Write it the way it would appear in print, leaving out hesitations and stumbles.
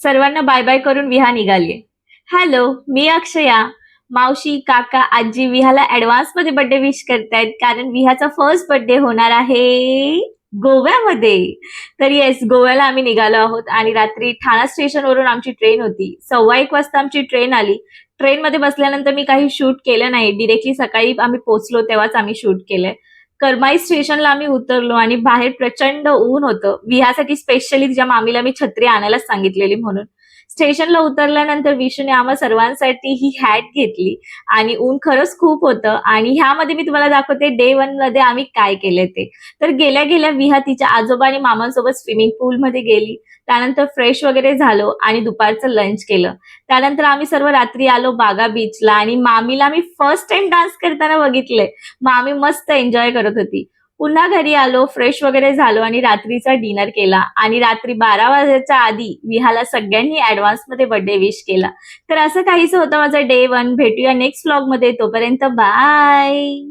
सर्वांना bye bye करून विहा निघाली. हॅलो, मी अक्षया. मावशी, काका, आजी विहाला ऍडव्हान्स मध्ये बर्थडे विश करतायत कारण विहाचा फर्स्ट बर्थडे होणार आहे गोव्यामध्ये. तर येस, गोव्याला आम्ही निघालो आहोत आणि रात्री ठाणा स्टेशनवरून आमची ट्रेन होती. 1:15 वाजता आमची ट्रेन आली. ट्रेनमध्ये बसल्यानंतर मी काही शूट केलं नाही. डिरेक्टली सकाळी आम्ही पोहोचलो तेव्हाच आम्ही शूट केलंय. करमाई स्टेशनला आम्ही उतरलो आणि बाहेर प्रचंड ऊन होतं. विहासाठी स्पेशली तिच्या मामीला मी छत्री आणायलाच सांगितलेली म्हणून. स्टेशनला उतरल्यानंतर विशूने आम्हा सर्वांसाठी ही हॅट घेतली आणि ऊन खरंच खूप होतं आणि ह्यामध्ये मी तुम्हाला दाखवते डे 1 मध्ये आम्ही काय केले ते. तर गेल्या गेल्या विहा तिच्या आजोबा आणि मामांसोबत स्विमिंग पूलमध्ये गेली. त्यानंतर फ्रेश वगैरे झालो आणि दुपारचं लंच केलं. त्यानंतर आम्ही सर्व रात्री आलो बागा बीचला आणि मामीला मी फर्स्ट टाइम डान्स करताना बघितलंय. मामी मस्त एन्जॉय करत होती. पुन्हा घरी आलो, फ्रेश वगैरे झालो आणि रात्रीचा डिनर केला आणि रात्री 12 वाजायच्या आधी विहाला सगळ्यांनी ऍडव्हान्स मध्ये बर्थडे विश केला. तर असं काहीच होतं माझं डे 1. भेटूया नेक्स्ट व्लॉग मध्ये. तोपर्यंत बाय.